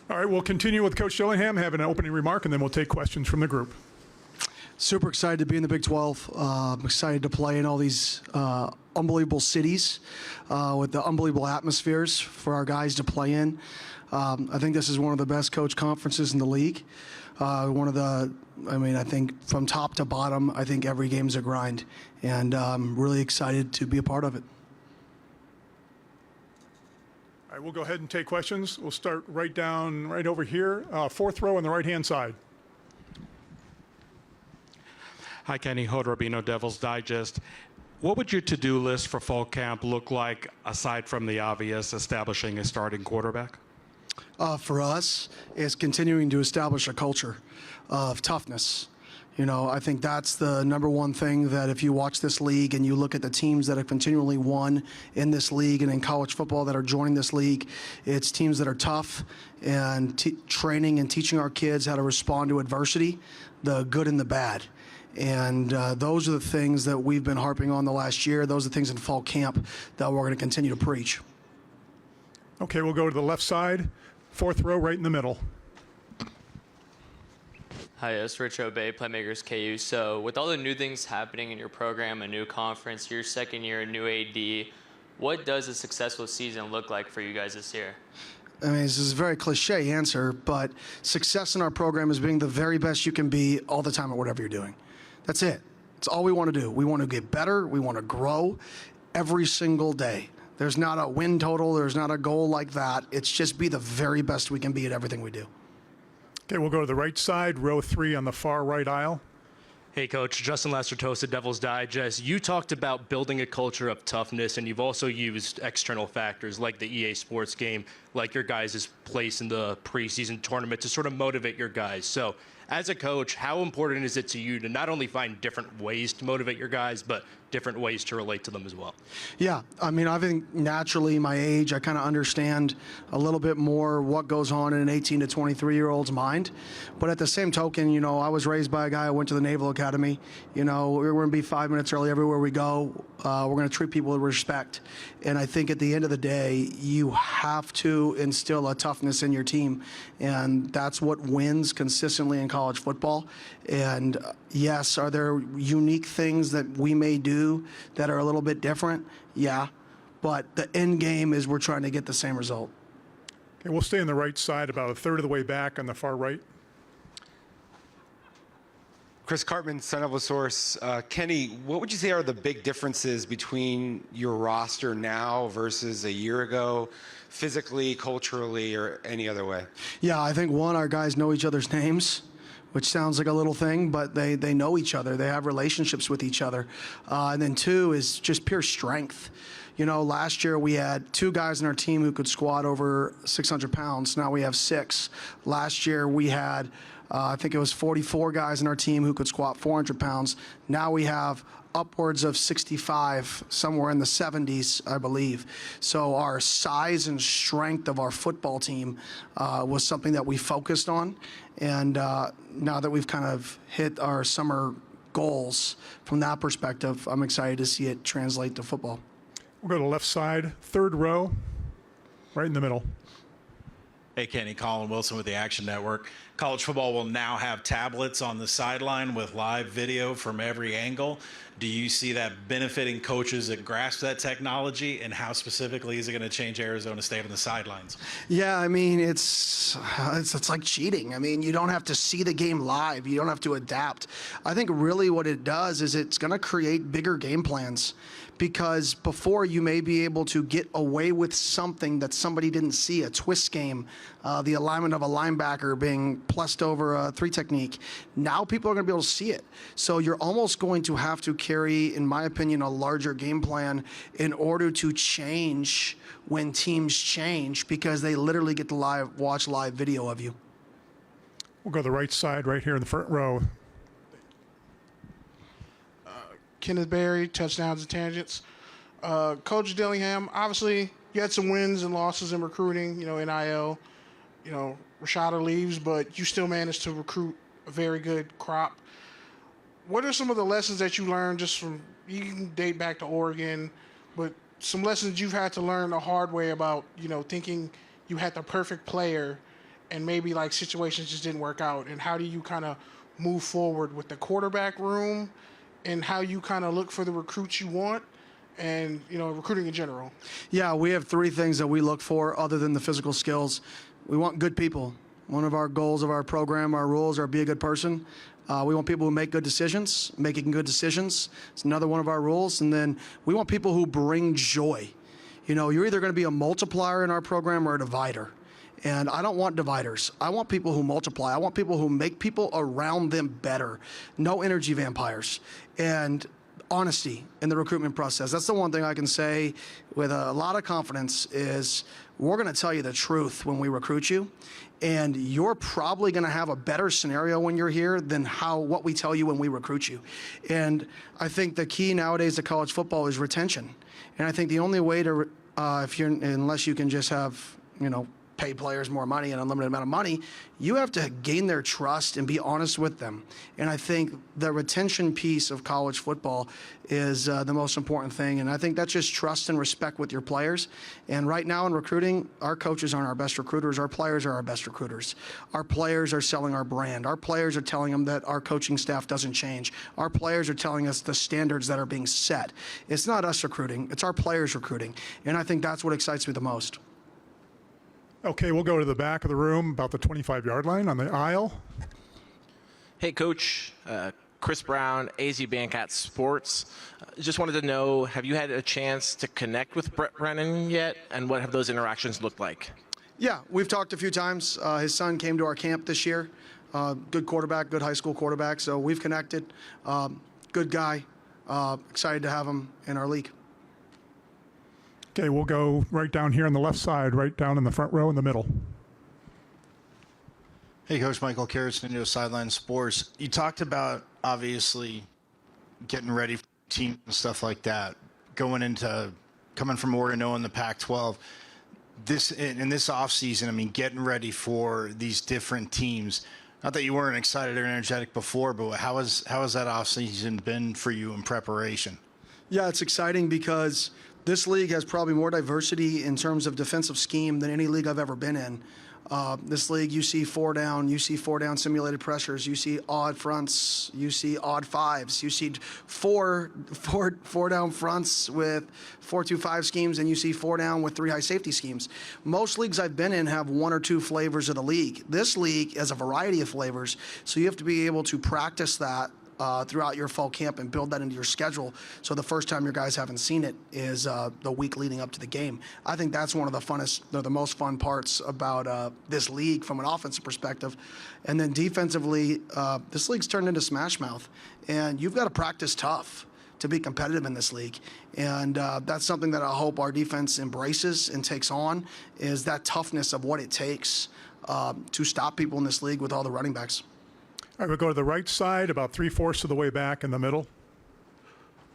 All right, we'll continue with Coach Dillingham, have an opening remark, and then we'll take questions from the group. Super excited to be in the Big 12. I'm excited to play in all these unbelievable cities with the unbelievable atmospheres for our guys to play in. I think this is one of the best coach conferences in the league. I think from top to bottom, I think every game's a grind, and I'm really excited to be a part of it. All right, we'll go ahead and take questions. We'll start right over here, fourth row on the right-hand side. Hi, Kenny. Hood Rubino, Devil's Digest. What would your to-do list for fall camp look like, aside from the obvious, establishing a starting quarterback? For us, is continuing to establish a culture of toughness. You know, I think that's the number one thing that if you watch this league and you look at the teams that have continually won in this league and in college football that are joining this league, it's teams that are tough and training and teaching our kids how to respond to adversity, the good and the bad. And those are the things that we've been harping on the last year. Those are the things in fall camp that we're going to continue to preach. Okay, we'll go to the left side, fourth row right in the middle. Hi, it's Rich Obey, Playmakers KU. So with all the new things happening in your program, a new conference, your second year, a new AD, what does a successful season look like for you guys this year? I mean, this is a very cliche answer, but success in our program is being the very best you can be all the time at whatever you're doing. That's it. It's all we want to do. We want to get better. We want to grow every single day. There's not a win total. There's not a goal like that. It's just be the very best we can be at everything we do. Okay, we'll go to the right side, row 3 on the far right aisle. Hey, Coach. Justin Lester-Tosta, Devil's Digest. You talked about building a culture of toughness, and you've also used external factors like the EA Sports game, like your guys' place in the preseason tournament to sort of motivate your guys. So as a coach, how important is it to you to not only find different ways to motivate your guys, but different ways to relate to them as well? Yeah, I mean, I think naturally my age, I kind of understand a little bit more what goes on in an 18 to 23-year-old's mind. But at the same token, you know, I was raised by a guy who went to the Naval Academy. You know, we're going to be 5 minutes early everywhere we go. We're going to treat people with respect. And I think at the end of the day, you have to instill a toughness in your team. And that's what wins consistently in college football. And yes, are there unique things that we may do that are a little bit different? Yeah. But the end game is we're trying to get the same result. Okay, we'll stay on the right side, about a third of the way back on the far right. Chris Cartman, Son of a Source. Kenny, what would you say are the big differences between your roster now versus a year ago, physically, culturally, or any other way? Yeah, I think one, our guys know each other's names, which sounds like a little thing, but they know each other. They have relationships with each other. And then two is just pure strength. You know, last year we had 2 guys in our team who could squat over 600 pounds. Now we have 6. Last year we had, I think it was 44 guys in our team who could squat 400 pounds. Now we have upwards of 65, somewhere in the 70s, I believe. So our size and strength of our football team was something that we focused on. And now that we've kind of hit our summer goals from that perspective, I'm excited to see it translate to football. We'll go to the left side, third row, right in the middle. Hey, Kenny, Colin Wilson with the Action Network. College football will now have tablets on the sideline with live video from every angle. Do you see that benefiting coaches that grasp that technology, and how specifically is it going to change Arizona State on the sidelines? Yeah, I mean, it's like cheating. I mean, you don't have to see the game live. You don't have to adapt. I think really what it does is it's going to create bigger game plans, because before you may be able to get away with something that somebody didn't see, a twist game, the alignment of a linebacker being plussed over a 3 technique. Now people are going to be able to see it. So you're almost going to have to carry, in my opinion, a larger game plan in order to change when teams change, because they literally get to watch live video of you. We'll go to the right side, right here in the front row. Kenneth Berry, Touchdowns and Tangents. Coach Dillingham, obviously you had some wins and losses in recruiting, you know, NIL, you know, Rashada leaves, but you still managed to recruit a very good crop. What are some of the lessons that you learned just from, you can date back to Oregon, but some lessons you've had to learn the hard way about, you know, thinking you had the perfect player and maybe like situations just didn't work out, and how do you kind of move forward with the quarterback room, and how you kind of look for the recruits you want, and recruiting in general? Yeah, we have three things that we look for other than the physical skills. We want good people. One of our goals of our program, our rules, are be a good person. We want people who make good decisions, making good decisions. It's another one of our rules. And then we want people who bring joy. You're either going to be a multiplier in our program or a divider. And I don't want dividers. I want people who multiply. I want people who make people around them better. No energy vampires. And honesty in the recruitment process. That's the one thing I can say with a lot of confidence is we're going to tell you the truth when we recruit you. And you're probably going to have a better scenario when you're here than what we tell you when we recruit you. And I think the key nowadays to college football is retention. And I think the only way to, unless you can just have, pay players more money, an unlimited amount of money, you have to gain their trust and be honest with them. And I think the retention piece of college football is the most important thing. And I think that's just trust and respect with your players. And right now in recruiting, our coaches aren't our best recruiters. Our players are our best recruiters. Our players are selling our brand. Our players are telling them that our coaching staff doesn't change. Our players are telling us the standards that are being set. It's not us recruiting. It's our players recruiting. And I think that's what excites me the most. Okay, we'll go to the back of the room, about the 25-yard line on the aisle. Hey, Coach. Chris Brown, AZ Bandcat Sports. Just wanted to know, have you had a chance to connect with Brett Brennan yet, and what have those interactions looked like? Yeah, we've talked a few times. His son came to our camp this year. Good quarterback, good high school quarterback, so we've connected. Good guy. Excited to have him in our league. Okay, we'll go right down here on the left side, right down in the front row in the middle. Hey, Coach Michael Carrots, Sideline Sports. You talked about, obviously, getting ready for teams and stuff like that, coming from Oregon, knowing the Pac-12. In this offseason, getting ready for these different teams. Not that you weren't excited or energetic before, but how has that offseason been for you in preparation? Yeah, it's exciting because this league has probably more diversity in terms of defensive scheme than any league I've ever been in. This league, you see four down simulated pressures, you see odd fronts, you see odd fives, you see four down fronts with 4-2-5 schemes, and you see four down with 3 high safety schemes. Most leagues I've been in have 1 or 2 flavors of the league. This league has a variety of flavors, so you have to be able to practice that throughout your fall camp and build that into your schedule. So the first time your guys haven't seen it is the week leading up to the game. I think that's one of the most fun parts about this league from an offensive perspective. And then defensively, this league's turned into smash mouth, and you've got to practice tough to be competitive in this league. And that's something that I hope our defense embraces and takes on, is that toughness of what it takes to stop people in this league with all the running backs. All right, we'll go to the right side, about 3/4 of the way back in the middle.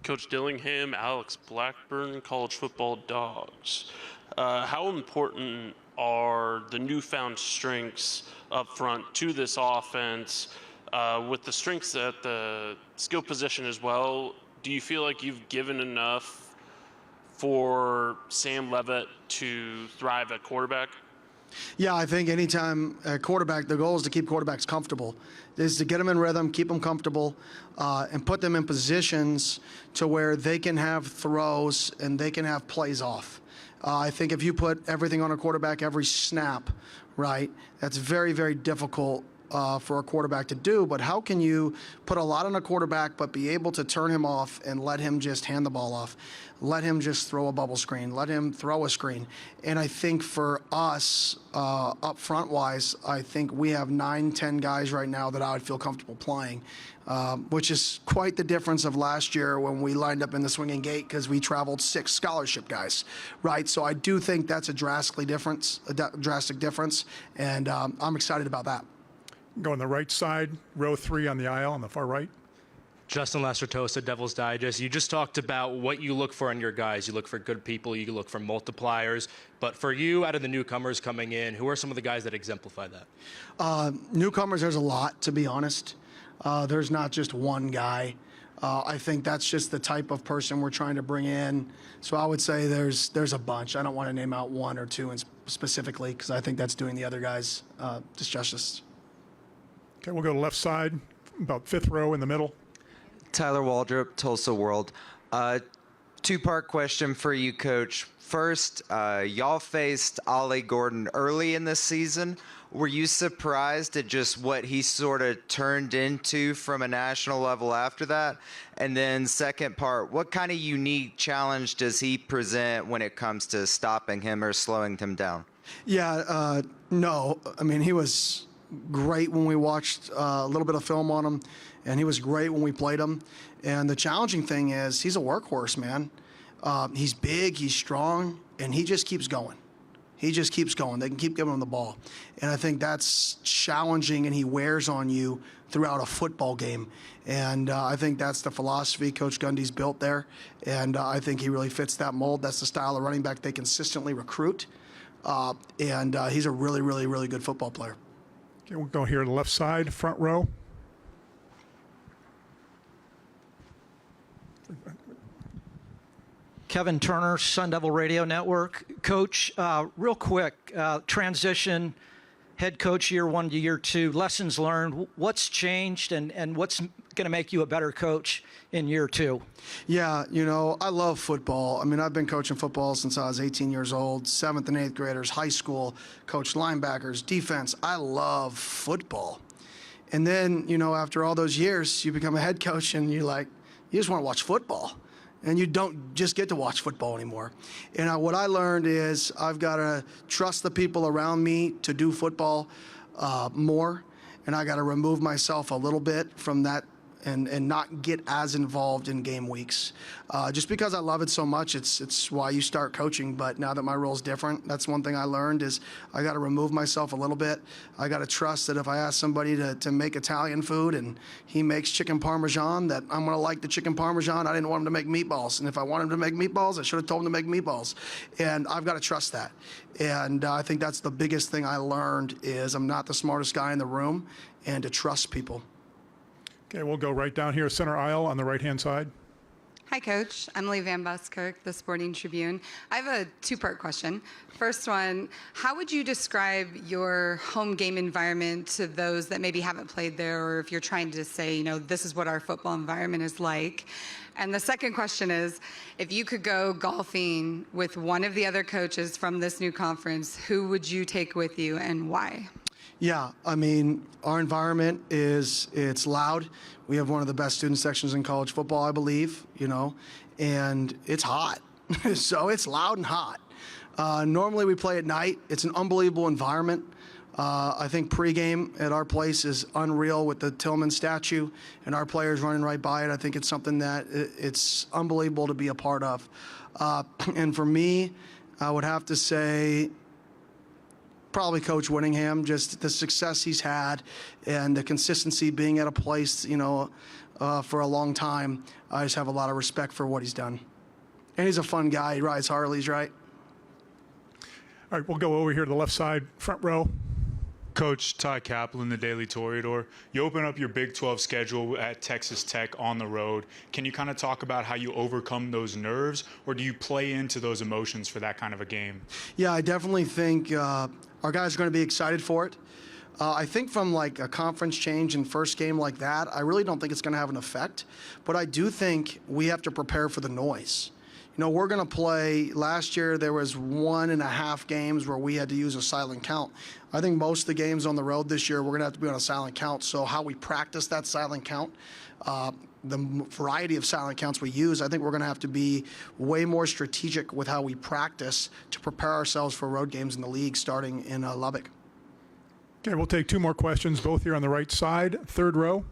Coach Dillingham, Alex Blackburn, College Football Dogs. How important are the newfound strengths up front to this offense with the strengths at the skill position as well? Do you feel like you've given enough for Sam Levitt to thrive at quarterback? Yeah, I think anytime a quarterback, the goal is to keep quarterbacks comfortable, is to get them in rhythm, keep them comfortable, and put them in positions to where they can have throws and they can have plays off. I think if you put everything on a quarterback every snap, right, that's very, very difficult for a quarterback to do. But how can you put a lot on a quarterback but be able to turn him off and let him just hand the ball off, let him just throw a bubble screen, let him throw a screen? And I think for us, up front wise, I think we have 9-10 guys right now that I would feel comfortable playing, which is quite the difference of last year when we lined up in the swinging gate because we traveled 6 scholarship guys, right? So I do think that's a drastic difference, and I'm excited about that. Go on the right side, row 3 on the aisle on the far right. Justin Lacertosa, Devil's Digest. You just talked about what you look for in your guys. You look for good people. You look for multipliers. But for you, out of the newcomers coming in, who are some of the guys that exemplify that? Newcomers, there's a lot, to be honest. There's not just one guy. I think that's just the type of person we're trying to bring in. So I would say there's a bunch. I don't want to name out 1 or 2 specifically, because I think that's doing the other guys disjustice. Okay, we'll go to left side, about fifth row in the middle. Tyler Waldrop, Tulsa World. Two-part question for you, Coach. First, y'all faced Ollie Gordon early in this season. Were you surprised at just what he sort of turned into from a national level after that? And then second part, what kind of unique challenge does he present when it comes to stopping him or slowing him down? Yeah, no. I mean, he was great when we watched a little bit of film on him, and he was great when we played him. And the challenging thing is he's a workhorse, man. He's big, he's strong, and he just keeps going. He just keeps going. They can keep giving him the ball. And I think that's challenging, and he wears on you throughout a football game. And I think that's the philosophy Coach Gundy's built there. And I think he really fits that mold. That's the style of running back they consistently recruit. And he's a really, really, really good football player. Okay, we'll go here to the left side, front row. Kevin Turner, Sun Devil Radio Network. Coach, real quick, transition, head coach year 1 to year 2, lessons learned. What's changed and what's going to make you a better coach in year 2? Yeah, you know, I love football. I mean, I've been coaching football since I was 18 years old, 7th and 8th graders, high school, coached linebackers, defense. I love football. And then, you know, after all those years, you become a head coach and you just want to watch football. And you don't just get to watch football anymore. And what I learned is I've got to trust the people around me to do football more. And I got to remove myself a little bit from that and not get as involved in game weeks. Just because I love it so much, it's why you start coaching. But now that my role's different, that's one thing I learned is I got to remove myself a little bit. I got to trust that if I ask somebody to make Italian food and he makes chicken parmesan, that I'm going to like the chicken parmesan. I didn't want him to make meatballs. And if I want him to make meatballs, I should have told him to make meatballs. And I've got to trust that. And I think that's the biggest thing I learned is I'm not the smartest guy in the room, and to trust people. Okay, we'll go right down here, center aisle on the right-hand side. Hi, Coach. Emily Van Buskirk, The Sporting Tribune. I have a two-part question. First one, how would you describe your home game environment to those that maybe haven't played there, or if you're trying to say, you know, this is what our football environment is like? And the second question is, if you could go golfing with one of the other coaches from this new conference, who would you take with you and why? Yeah, I mean, our environment it's loud. We have one of the best student sections in college football, I believe, you know, and it's hot. So it's loud and hot. Normally we play at night. It's an unbelievable environment. I think pregame at our place is unreal with the Tillman statue and our players running right by it. I think it's something that it's unbelievable to be a part of. And for me, I would have to say probably Coach Whittingham, just the success he's had and the consistency being at a place, you know, for a long time. I just have a lot of respect for what he's done. And he's a fun guy. He rides Harleys, right? All right, we'll go over here to the left side, front row. Coach Ty Kaplan, the Daily Toreador. You open up your Big 12 schedule at Texas Tech on the road. Can you kind of talk about how you overcome those nerves, or do you play into those emotions for that kind of a game? Yeah, I definitely think our guys are going to be excited for it. I think from like a conference change in first game like that, I really don't think it's going to have an effect. But I do think we have to prepare for the noise. You know, we're going to play, last year there was 1.5 games where we had to use a silent count. I think most of the games on the road this year, we're going to have to be on a silent count. So how we practice that silent count, the variety of silent counts we use, I think we're going to have to be way more strategic with how we practice to prepare ourselves for road games in the league starting in Lubbock. Okay, we'll take two more questions, both here on the right side, third row.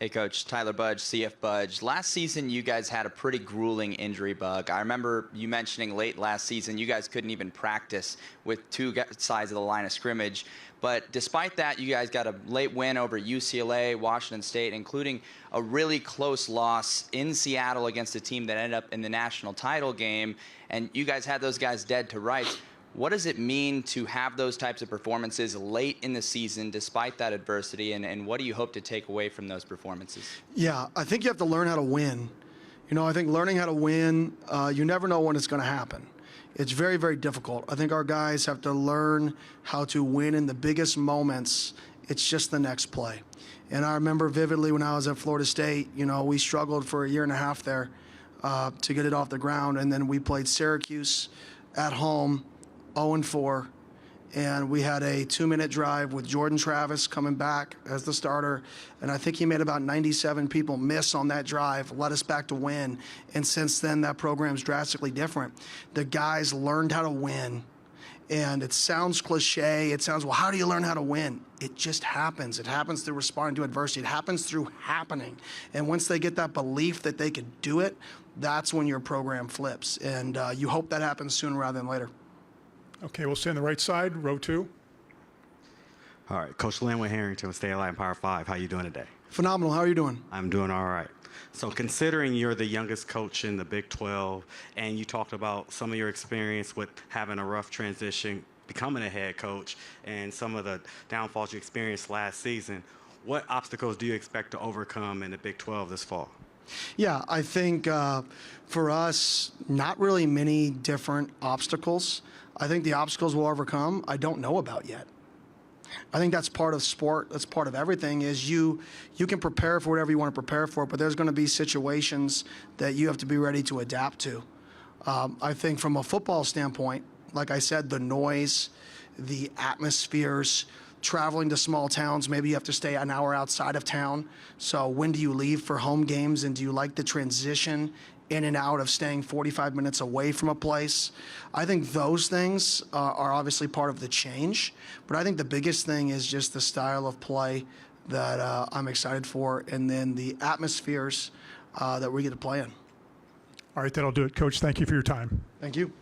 Hey, Coach. Tyler Budge, CF Budge. Last season, you guys had a pretty grueling injury bug. I remember you mentioning late last season, you guys couldn't even practice with two sides of the line of scrimmage. But despite that, you guys got a late win over UCLA, Washington State, including a really close loss in Seattle against a team that ended up in the national title game. And you guys had those guys dead to rights. What does it mean to have those types of performances late in the season despite that adversity, and what do you hope to take away from those performances? Yeah, I think you have to learn how to win. You know, I think learning how to win, you never know when it's going to happen. It's very, very difficult. I think our guys have to learn how to win in the biggest moments. It's just the next play. And I remember vividly when I was at Florida State, we struggled for a year and a half there to get it off the ground. And then we played Syracuse at home, 0-4. And we had a 2-minute drive with Jordan Travis coming back as the starter. And I think he made about 97 people miss on that drive, led us back to win. And since then, that program's drastically different. The guys learned how to win. And it sounds cliche. It sounds, well, how do you learn how to win? It just happens. It happens through responding to adversity. It happens through happening. And once they get that belief that they could do it, that's when your program flips. And you hope that happens sooner rather than later. Okay, we'll stay on the right side, row 2. All right, Coach Linwood Harrington with Stay Alive Power 5. How you doing today? Phenomenal. How are you doing? I'm doing all right. So considering you're the youngest coach in the Big 12, and you talked about some of your experience with having a rough transition, becoming a head coach, and some of the downfalls you experienced last season, what obstacles do you expect to overcome in the Big 12 this fall? Yeah, I think for us, not really many different obstacles. I think the obstacles we'll overcome, I don't know about yet. I think that's part of sport. That's part of everything is you can prepare for whatever you want to prepare for, but there's going to be situations that you have to be ready to adapt to. I think from a football standpoint, like I said, the noise, the atmospheres, traveling to small towns, maybe you have to stay an hour outside of town. So when do you leave for home games, and do you like the transition in and out of staying 45 minutes away from a place? I think those things are obviously part of the change, but I think the biggest thing is just the style of play that I'm excited for, and then the atmospheres that we get to play in. All right, that'll do it. Coach, thank you for your time. Thank you.